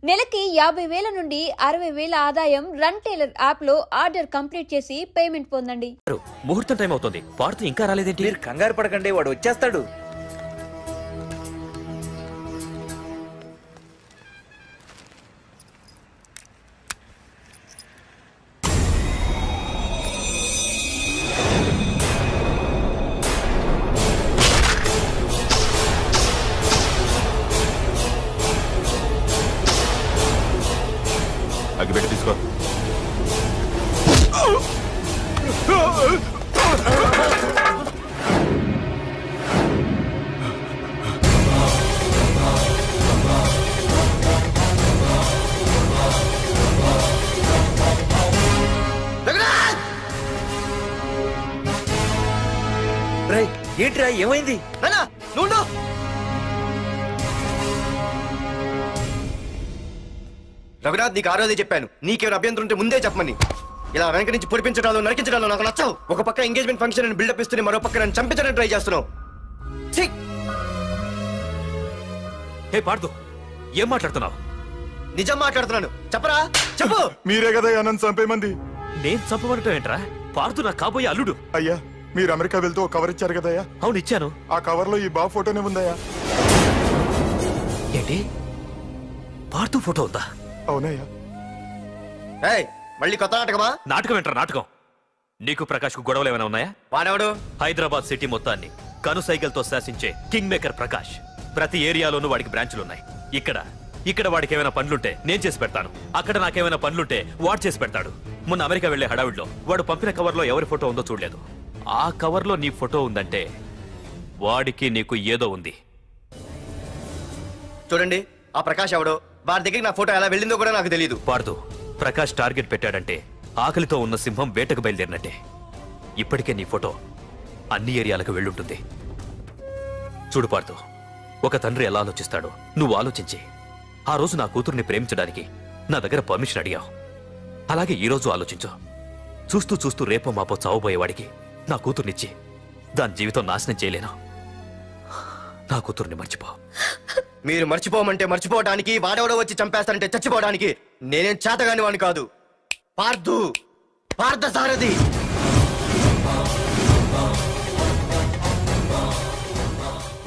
నెలకి 50,000 నుండి 60,000 ఆదాయం రన్ టైలర్ యాప్ లో ఆర్డర్ కంప్లీట్ చేసి పేమెంట్ పొందండి. ముహూర్తం టైం అవుతుంది, పార్తు ఇంకా రాలేదేంటి? మీరు కంగారు పడకండి, వాడు వచ్చేస్తాడు. అగ్గిపెట్టి తీసుకో. ఏంట్రా ఏమైంది? రఘునాథ్, నీకు ఆ రోజే చెప్పాను, నీకేమైనా అభ్యంతరం ఉంటే ముందే చెప్పమని. ఇలా వెనక నుంచి పొడిపించడాలు నరికించడాలు నాకు నచ్చవు. ఒక పక్క ఎంగేజ్మెంట్ ఫంక్షన్ అని బిల్డప్ ఇస్తూనే మరో పక్క నన్ను చంపించడానికి ట్రై చేస్తున్నావు. హే పార్దు, ఏం మాట్లాడుతున్నావు? నిజం మాట్లాడుతున్నాను, చెప్పరా చెప్పు. మీరే కదా నన్ను చంపేమంది. నేను చంపబడటం ఏంట్రా? పార్దు నా కాబోయే అల్లుడు. అయ్యా, మీరు అమెరికా వెళ్తూ ఒక కవర్ ఇచ్చారు కదయ్యా. అవును ఇచ్చాను. ఆ కవర్ లో ఈ బాబు ఫోటోనే ఉందయ్యా. ఏంటి, పార్దు ఫోటో ఉందా? అవునయ్యా. మళ్ళీ కొత్త నాటకమా? నాటకం ఏంట్రా నాటకం? నీకు ప్రకాష్ కు గొడవలు ఏమైనా ఉన్నాయా? వాడెవడు? హైదరాబాద్ సిటీ మొత్తాన్ని కను సైకిల్తో శాసించే కింగ్ మేకర్ ప్రకాష్. ప్రతి ఏరియాలోనూ వాడికి బ్రాంచులున్నాయి. ఇక్కడ వాడికి ఏమైనా పనులుంటే నేను చేసి పెడతాను, అక్కడ నాకేమైనా పనులుంటే వాడు చేసి పెడతాడు. మొన్న అమెరికా వెళ్లే హడావిడిలో వాడు పంపిన కవర్ లో ఎవరి ఫోటో ఉందో చూడలేదు. ఆ కవర్ లో నీ ఫోటో ఉందంటే వాడికి నీకు ఏదో ఉంది. చూడండి, ఆ ప్రకాష్ ఎవడో, వాడి దగ్గరికి నా ఫోటో ఎలా వెళ్ళిందో కూడా నాకు తెలియదు. పార్దు, ప్రకాష్ టార్గెట్ పెట్టాడంటే ఆకలితో ఉన్న సింహం వేటకు బయలుదేరినట్టే. ఇప్పటికే నీ ఫోటో అన్ని ఏరియాలకు వెళ్ళుంటుంది. చూడు పార్దు, ఒక తండ్రి ఎలా ఆలోచిస్తాడో నువ్వు ఆలోచించి ఆ రోజు నా కూతుర్ని ప్రేమించడానికి నా దగ్గర పర్మిషన్ అడిగావు. అలాగే ఈ రోజు ఆలోచించు. చూస్తూ చూస్తూ రేపో మాపో చావబోయేవాడికి నా కూతుర్నిచ్చి దాని జీవితం నాశనం చేయలేను. నా కూతుర్ని మర్చిపో. మీరు మర్చిపోమంటే మర్చిపోవడానికి, వాడెవడో వచ్చి చంపేస్తానంటే చచ్చిపోవడానికి నేనేం చేతగాని వాడిని కాదు. పార్థసారథి.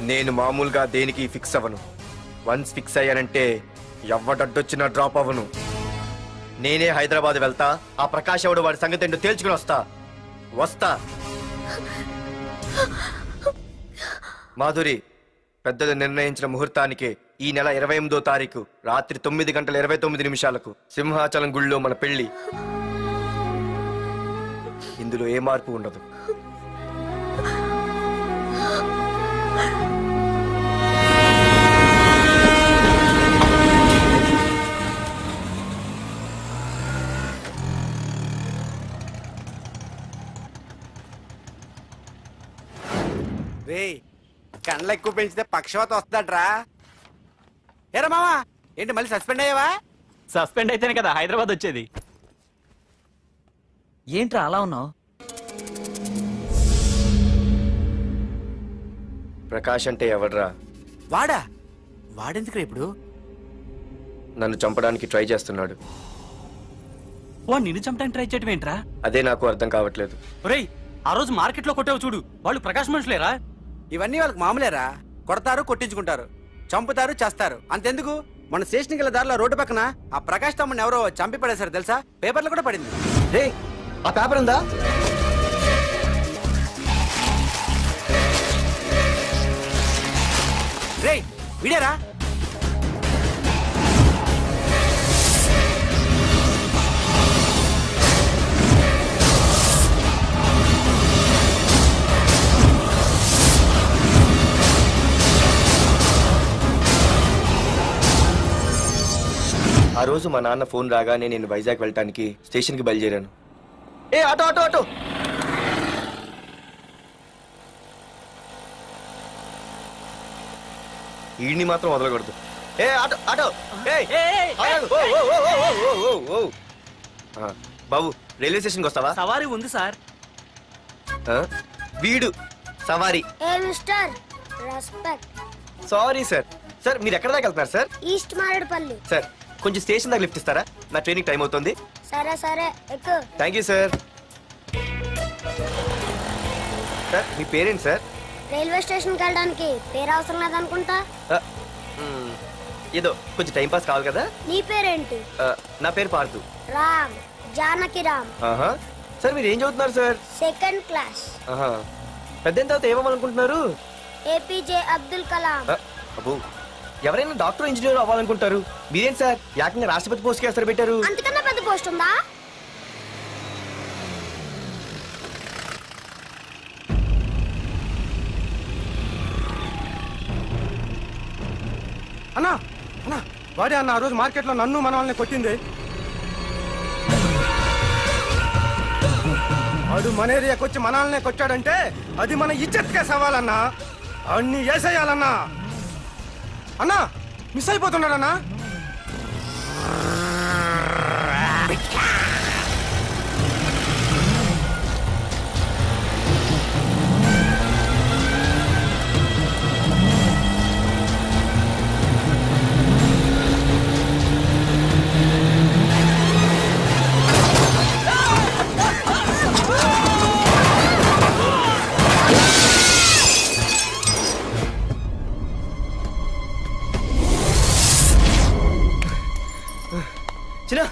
నేను మామూలుగా దేనికి ఫిక్స్ అవ్వను. వన్స్ ఫిక్స్ అయ్యానంటే ఎవ్వడడ్డొచ్చినా డ్రాప్ అవ్వను. నేనే హైదరాబాద్ వెళ్తా, ఆ ప్రకాష్ ఎవడు వాడి సంగతి ఏంటో తేల్చుకుని వస్తా. మాధురి, పెద్దలు నిర్ణయించిన ముహూర్తానికి ఈ నెల 28వ తారీఖు రాత్రి 9:29 సింహాచలం గుళ్ళో మన పెళ్లి. ఇందులో ఏ మార్పు ఉండదు. కండ్లు ఎక్కువ పెంచితే పక్షవాత వస్తుందట్రా. ఏరా మామా, ఏంటి మళ్ళీ సస్పెండ్ అయ్యావా? సస్పెండ్ అయితేనే కదా హైదరాబాద్ వచ్చేది. ఏంట్రా అలా ఉన్నావు? ప్రకాష్ అంటే ఎవడ్రా? వాడెందుకు ఇప్పుడు నన్ను చంపడానికి ట్రై చేస్తున్నాడు. వాడు నిన్ను చంపడానికి ట్రై చేయడం ఏంట్రా? అదే నాకు అర్థం కావట్లేదు. ఒరేయ్, ఆ రోజు మార్కెట్ లో కొట్టావు చూడు, వాళ్ళు ప్రకాష్ మనుషులేరా? ఇవన్నీ వాళ్ళకి మామూలేరా. కొడతారు, కొట్టించుకుంటారు, చంపుతారు, చేస్తారు, అంతెందుకు. మన స్టేషన్కి వెళ్ళే దారిలో రోడ్డు పక్కన ఆ ప్రకాష్ తమ్ముని ఎవరో చంపి పడేశారు తెలుసా? పేపర్లో కూడా పడింది. రే, ఆ పేపర్ ఉందా? రే విడేరా. ఆ రోజు మా నాన్న ఫోన్ రాగానే నేను వైజాగ్ వెళ్ళటానికి స్టేషన్కి బయలుదేరాను. ఆటో ఈడిని మాత్రం వదలకూడదు. ఆటో బాబు, రైల్వే స్టేషన్కి వస్తావా? సవారీ ఉంది సార్. వీడు సవారీ. Sorry sir. సార్, మీరు ఎక్కడ దాకా వెళ్తున్నారు సార్? ఈస్ట్ మారేడుపల్లి. సార్, కొంచెం స్టేషన్ దగ్గర లిఫ్ట్ ఇస్తారా? నా ట్రైనింగ్ టైం అవుతుంది. సరే సరే ఎక్కు. Thank you sir. సార్ మీ పేరేంటి సార్? రైల్వే స్టేషన్కి వెళ్ళడానికి పేరు అవసరం లేదనుకుంటా. ఏదో కొంచెం టైం పాస్ కావాలి కదా. నీ పేరేంటి? నా పేరు పార్థు. రామ్, జానకి రామ్. సార్ మీరు ఏం చదువుతున్నారు సార్? Second class. పెద్ద తర్వాత ఏమనుకుంటున్నారు? ఏపీజే అబ్దుల్ కలాం. అబ్బో, ఎవరైనా డాక్టర్ ఇంజనీర్ అవ్వాలనుకుంటారు. మీరేం సార్ ఏకంగా రాష్ట్రపతి పోస్ట్ కి ఎసరు పెట్టారు? అంతకన్నా పెద్ద పోస్ట్ ఉందా? అన్నా అన్నా వాడే అన్న ఆ రోజు మార్కెట్లో నన్ను మన వాళ్ళని కొట్టింది. వాడు మన ఏరియాకి వచ్చి మన వాళ్ళనే కొట్టాడంటే అది మన ఇజ్జత్కే సవాలన్నా. అన్ని వేసేయాలన్నా. అన్నా మిస్ అయిపోతున్నాడన్నా. చిన్న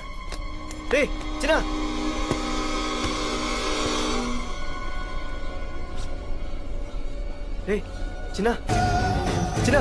రే చిన్న రే చిన్న చిన్న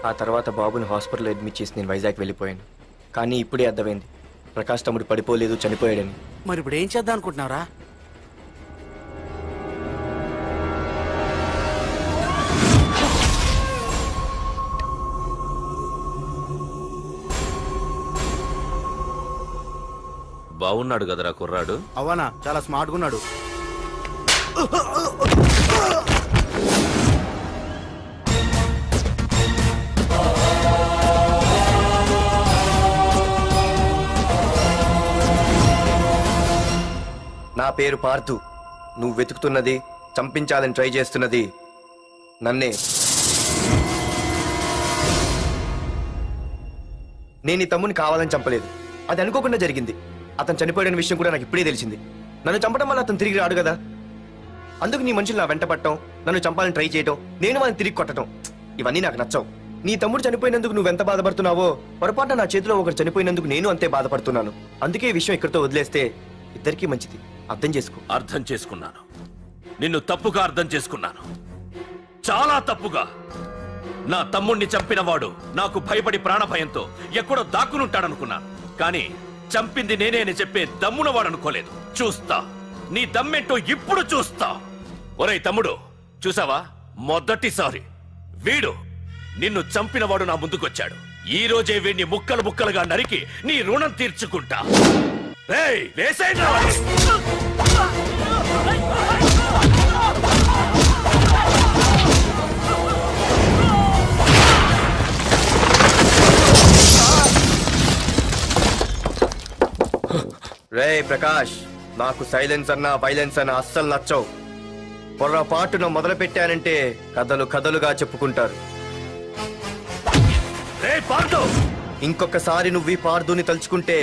ఆ తర్వాత బాబుని హాస్పిటల్లో అడ్మిట్ చేసి నేను వైజాగ్ వెళ్ళిపోయాను. కానీ ఇప్పుడే అర్థమైంది ప్రకాష్ తమ్ముడు పడిపోలేదు, చనిపోయాడని. మరి ఇప్పుడు ఏం చేద్దాం అనుకుంటున్నారా? బాగున్నాడు కదరా కుర్రాడు. అవనా చాలా స్మార్ట్గా ఉన్నాడు. నా పేరు పార్థు. నువ్వు వెతుకుతున్నది, చంపించాలని ట్రై చేస్తున్నది నన్నే. నేను ఈ తమ్ముని కావాలని చంపలేదు, అది అనుకోకుండా జరిగింది. అతను చనిపోయిన విషయం కూడా నాకు ఇప్పుడే తెలిసింది. నన్ను చంపడం వల్ల అతను తిరిగి రాడు కదా. అందుకు నీ మనుషులు నా వెంట పట్టడం, నన్ను చంపాలని ట్రై చేయడం, నేను వాళ్ళని తిరిగి కొట్టడం, ఇవన్నీ నాకు నచ్చవు. నీ తమ్ముడు చనిపోయినందుకు నువ్వెంత బాధపడుతున్నావో పొరపాటున నా చేతిలో ఒకరు చనిపోయినందుకు నేను అంతే బాధపడుతున్నాను. అందుకే ఈ విషయం ఇక్కడితో వదిలేస్తే ఇద్దరికీ మంచిది. అర్థం చేసుకో. అర్థం చేసుకున్నాను. నిన్ను తప్పుగా అర్థం చేసుకున్నాను, చాలా తప్పుగా. నా తమ్ముణ్ణి చంపినవాడు నాకు భయపడి ప్రాణభయంతో ఎక్కడో దాక్కునుంటాడనుకున్నాను. కానీ చంపింది నేనే అని చెప్పే దమ్మునవాడనుకోలేదు. చూస్తా, నీ దమ్మెంటో ఇప్పుడు చూస్తా. ఒరేయ్ తమ్ముడు, చూసావా? మొదటిసారి వీడు నిన్ను చంపినవాడు నా ముందుకొచ్చాడు. ఈ రోజే వీడిని ముక్కలు ముక్కలుగా నరికి నీ రుణం తీర్చుకుంటా. రేయ్, వేసేయండి రా. రేయ్ ప్రకాష్, నాకు సైలెన్స్ అన్నా వైలెన్స్ అన్నా అస్సలు నచ్చవు. పొర్రపాటున మొదలు పెట్టానంటే కథలు కథలుగా చెప్పుకుంటారు. ఇంకొకసారి నువ్వు ఈ పార్దుని తలుచుకుంటే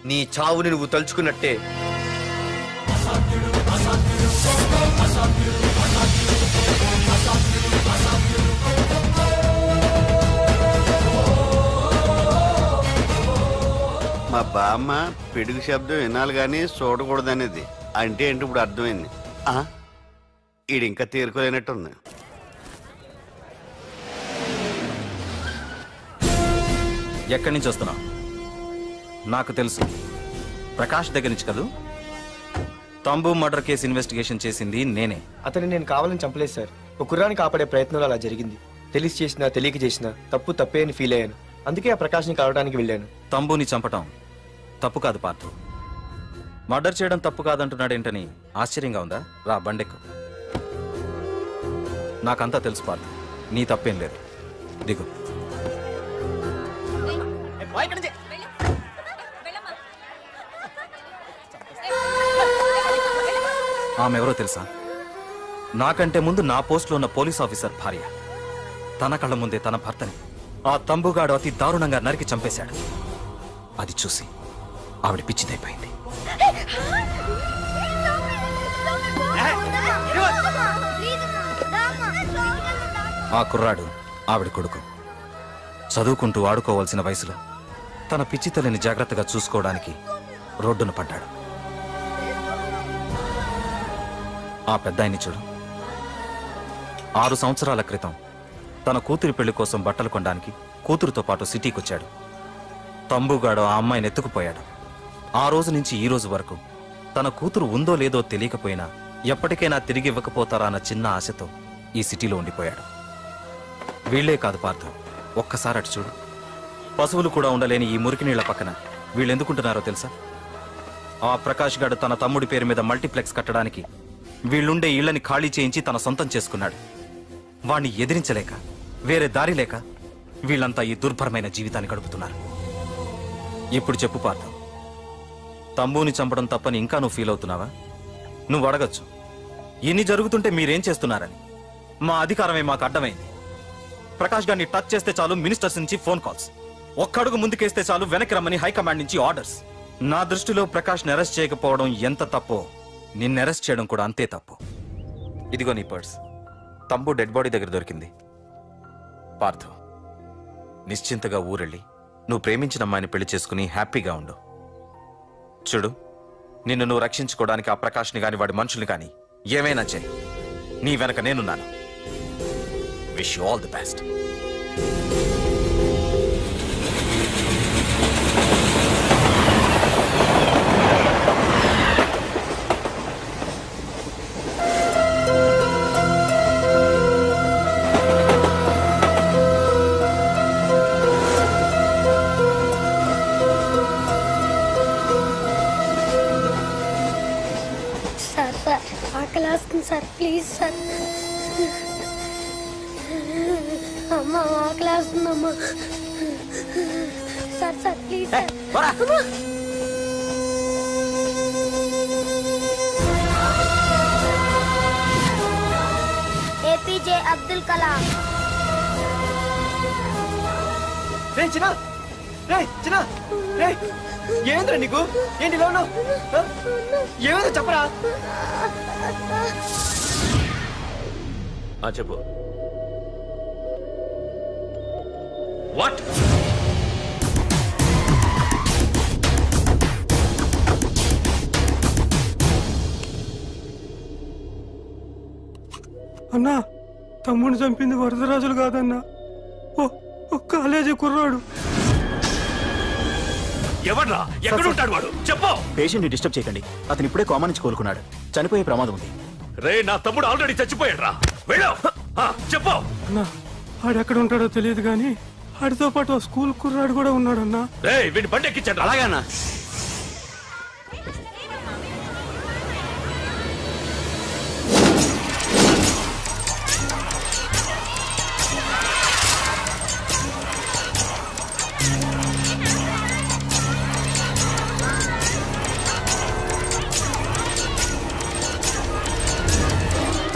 నీ చావుని నువ్వు తలుచుకున్నట్టే. మా బామ్మ పిడుగు శబ్దం వినాలి కానీ చూడకూడదనేది. అంటే ఏంటి ఇప్పుడు అర్థమైంది. ఈడు ఇంకా తీరుకోలేనట్టుంది. ఎక్కడి నుంచి వస్తున్నావు? నాకు తెలుసు, ప్రకాష్ దగ్గర నుంచి కదూ. తంబు మర్డర్ కేసు ఇన్వెస్టిగేషన్ చేసింది నేనే. అతన్ని నేను కావాలని చంపలేదు సార్. ఒక కుర్రాన్ని కాపాడే ప్రయత్నంలో అలా జరిగింది. తెలిసి చేసినా తెలియక చేసినా తప్పు తప్పే అని ఫీల్ అయ్యాను. అందుకే ఆ ప్రకాష్ని కలవడానికి వెళ్ళాను. తంబుని చంపటం తప్పు కాదు పార్థు. మర్డర్ చేయడం తప్పు కాదంటున్నాడేంటని ఆశ్చర్యంగా ఉందా? రా, బండెక్కు. నాకంతా తెలుసు పార్థు, నీ తప్పేం లేదు. దిగు. ఆమెవరో తెలుసా? నాకంటే ముందు నా పోస్టులో ఉన్న పోలీస్ ఆఫీసర్ భార్య. తన కళ్ళ ముందే తన భర్తని ఆ తంబుగాడు అతి దారుణంగా నరికి చంపేశాడు. అది చూసి ఆవిడ పిచ్చిదైపోయింది. ఆ కుర్రాడు ఆవిడ కొడుకు. చదువుకుంటూ ఆడుకోవాల్సిన వయసులో తన పిచ్చి తల్లిని జాగ్రత్తగా చూసుకోవడానికి రోడ్డున పడ్డాడు. ఆ పెద్దాయన్ని చూడు. 6 సంవత్సరాల క్రితం తన కూతురి పెళ్లి కోసం బట్టలు కొనడానికి కూతురుతో పాటు సిటీకి వచ్చాడు. తంబుగాడు ఆ అమ్మాయిని ఎత్తుకుపోయాడు. ఆ రోజు నుంచి ఈ రోజు వరకు తన కూతురు ఉందో లేదో తెలియకపోయినా ఎప్పటికైనా తిరిగి ఇవ్వకపోతారా అన్న చిన్న ఆశతో ఈ సిటీలో ఉండిపోయాడు. వీళ్లే కాదు పార్థు, ఒక్కసారి అటు చూడు. పశువులు కూడా ఉండలేని ఈ మురికి నీళ్ల పక్కన వీళ్ళెందుకుంటున్నారో తెలుసా? ఆ ప్రకాష్ గాడు తన తమ్ముడి పేరు మీద మల్టీప్లెక్స్ కట్టడానికి వీళ్ళుండే ఇళ్లని ఖాళీ చేయించి తన సొంతం చేసుకున్నాడు. వాణ్ణి ఎదిరించలేక, వేరే దారి లేక వీళ్ళంతా ఈ దుర్భరమైన జీవితాన్ని గడుపుతున్నారు. ఇప్పుడు చెప్పు పార్థు, తంబుని చంపడం తప్పని ఇంకా నువ్వు ఫీల్ అవుతున్నావా? నువ్వు అడగచ్చు, ఇన్ని జరుగుతుంటే మీరేం చేస్తున్నారని. మా అధికారమే మాకు అడ్డమైంది. ప్రకాష్ గారిని టచ్ చేస్తే చాలు మినిస్టర్స్ నుంచి ఫోన్ కాల్స్, ఒక్కడుగు ముందుకేస్తే చాలు వెనక్కి రమ్మని హైకమాండ్ నుంచి ఆర్డర్స్. నా దృష్టిలో ప్రకాష్ని అరెస్ట్ చేయకపోవడం ఎంత తప్పో నిన్ను అరెస్ట్ చేయడం కూడా అంతే తప్పు. ఇదిగో నీ పర్స్. తంబు డెడ్ బాడీ దగ్గర దొరికింది. పార్థు, నిశ్చింతగా ఊరెళ్ళి నువ్వు ప్రేమించిన అమ్మాయిని పెళ్లి చేసుకుని హ్యాపీగా ఉండు. చూడు, నిన్ను నువ్వు రక్షించుకోవడానికి ఆ ప్రకాష్ని కాని వాడి మనుషుల్ని కానీ ఏమైనా చేయి. నీ వెనక నేనున్నాను. Wish you all the best. ఆకలేస్తుంది సార్, ప్లీజ్ సార్. అమ్మ ఆకలేస్తుందమ్మా. Sir sir please sir. APJ Abdul Kalam. ఏంద్రా నీకు? ఏంటి ఇలా ఉన్నావు? ఏమైందో చెప్పరా? చెప్పు. వాట్? అన్నా, తమ్ముడిని చంపింది వరదరాజులు కాదన్నా, ఓ కాలేజీ కుర్రాడు. ఎవడ్రా? ఎక్కడ ఉంటాడు వాడు? చెప్పు. పేషెంట్ ని డిస్టర్బ్ చేయకండి. అతను ఇప్పుడే కోమా నుంచి కోలుకున్నాడు. చనిపోయే ప్రమాదం ఉంది. రే, నా తమ్ముడు ఆల్రెడీ చచ్చిపోయాడు రా. వెళ్ళు. చెప్పు. అన్నా, ఆడెక్కడ ఉంటాడో తెలియదు కానీ వాడితో పాటు స్కూల్ కుర్రాడు కూడా ఉన్నాడన్నా. వీడిని బండి ఎక్కించండి. అలాగేనా?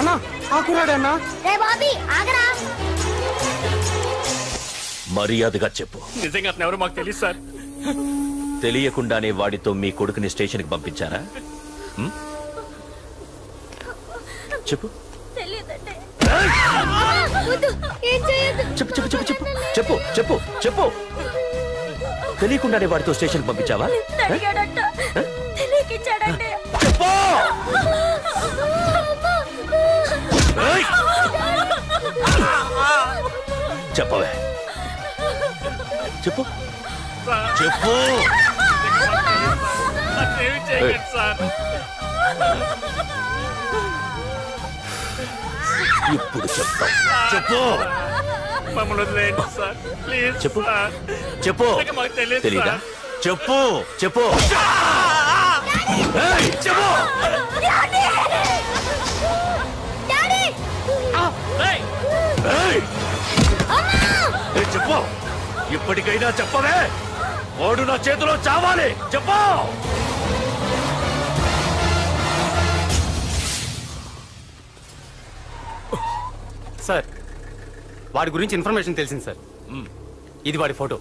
అన్నా ఆ కుర్రాడన్నా. రే బాబీ ఆగరా. మర్యాదగా చెప్పు. నిజంగా అతను ఎవరో మాకు తెలియదు సార్. తెలియకుండానే వాడితో మీ కొడుకుని స్టేషన్కి పంపించారా? చెప్పు చెప్పు చెప్పు చెప్పు చెప్పు చెప్పు చెప్పు. తెలియకుండానే వాడితో స్టేషన్కి పంపించావా? చెప్పవే, చెప్పు చెప్పు. ఇప్పుడు చెప్తాం. చెప్పు చెప్పు చెప్పు. తెలీదా? చెప్పు చెప్పు చెప్పు. చెప్పు, ఇప్పటికైనా చెప్పవే. వాడు నా చేతిలో చావాలి. చెప్పు. సార్ వాడి గురించి ఇన్ఫర్మేషన్ తెలిసింది సార్. ఇది వాడి ఫోటో.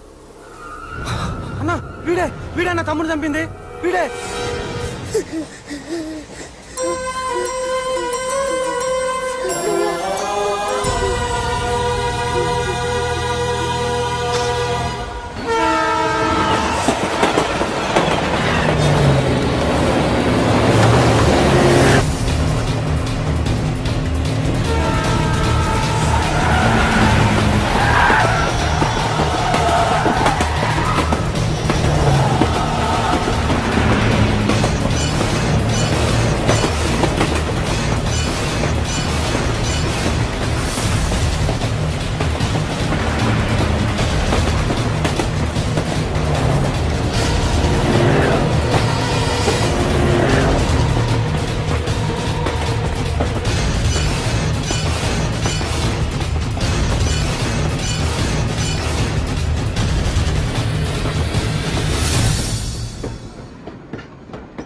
అన్నా వీడే నా తమ్ముడు చంపింది వీడే.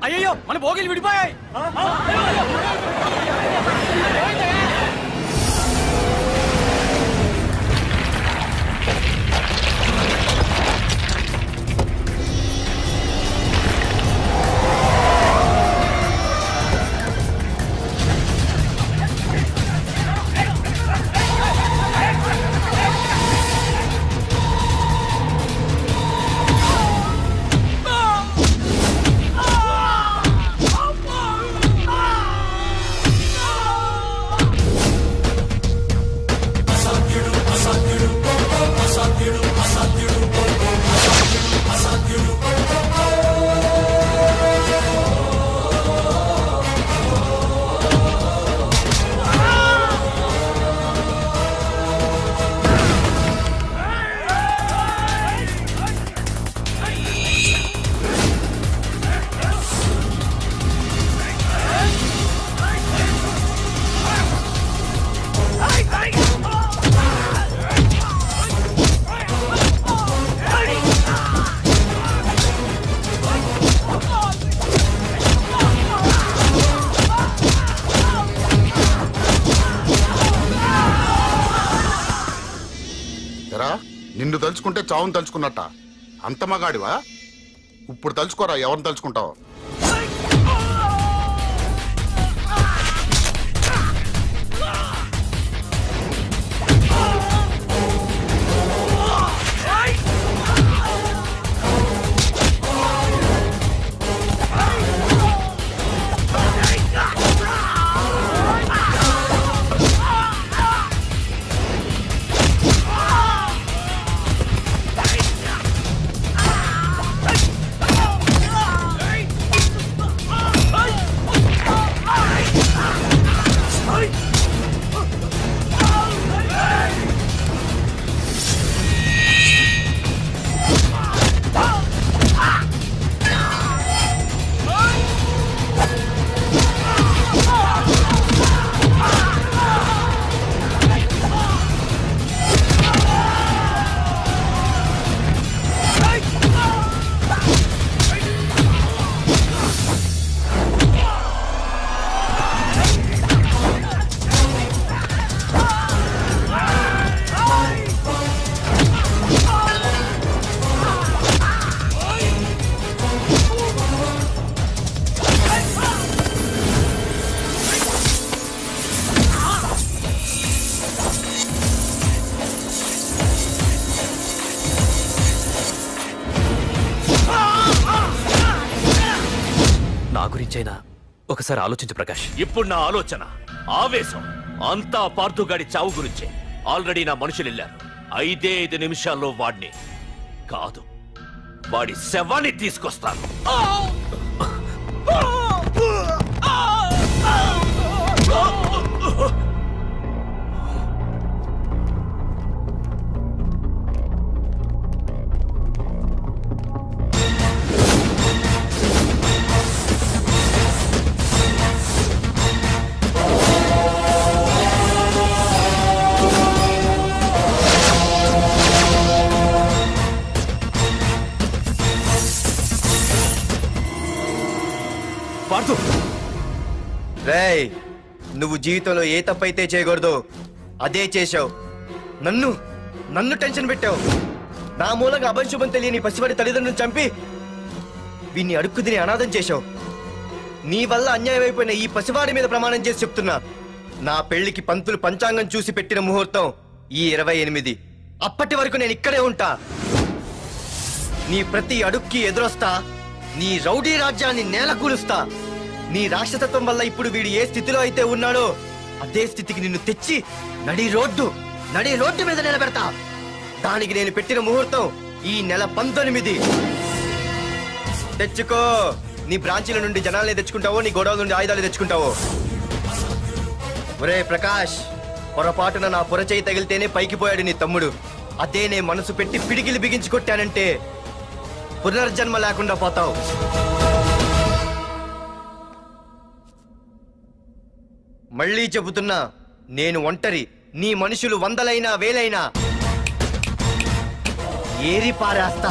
అయ్యో మన భోగిలు విడిపోయాయి. నిన్ను తలుచుకుంటే చావును తలుచుకున్నట్ట. అంత మగాడివా? ఇప్పుడు తలుచుకోరా ఎవరిని తలుచుకుంటావు. నా గురించైనా ఒకసారి ఆలోచించు ప్రకాష్. ఇప్పుడు నా ఆలోచన ఆవేశం అంతా పార్థుగాడి చావు గురించే. ఆల్రెడీ నా మనుషులు వెళ్ళారు. 5 నిమిషాల్లో వాడిని కాదు, వాడి శవాన్ని తీసుకొస్తాను. రేయ్, నువ్వు జీవితంలో ఏ తప్పైతే చేయకూడదు అదే చేశావు. నన్ను టెన్షన్ పెట్టావు. నా మూలంగా అభంశుభం తెలియని పసివాడి తల్లిదండ్రులను చంపి వీన్ని అడుక్కు తిని అనాథం చేశావు. నీ వల్ల అన్యాయం అయిపోయిన ఈ పసివాడి మీద ప్రమాణం చేసి చెప్తున్నా, నా పెళ్లికి పంతులు పంచాంగం చూసి పెట్టిన ముహూర్తం ఈ 28. అప్పటి వరకు నేను ఇక్కడే ఉంటా. నీ ప్రతి అడుక్కి ఎదురొస్తా. నీ రౌడీ రాజ్యాన్ని నేలకూలుస్తా. నీ రాక్షసత్వం వల్ల ఇప్పుడు వీడు ఏ స్థితిలో అయితే ఉన్నాడో అదే స్థితికి నిన్ను తెచ్చి నడి రోడ్డు మీద నిలబెడతా. దానికి నేను పెట్టిన ముహూర్తం ఈ నెల 19. తెచ్చుకో. నీ బ్రాంచీల నుండి జనాలనే తెచ్చుకుంటావో, నీ గోడౌన్ నుండి ఆయుధాలు తెచ్చుకుంటావో. ఒరే ప్రకాష్, పొరపాటున నా పొరచేయి తగిలితేనే పైకి పోయాడు నీ తమ్ముడు. అదే నే మనసు పెట్టి పిడికిలి బిగించి కొట్టానంటే పునర్జన్మ లేకుండా పోతావు. మళ్ళీ చెబుతున్నా, నేను ఒంటరి. నీ మనుషులు 100లైనా 1000లైనా ఏరి పారేస్తా.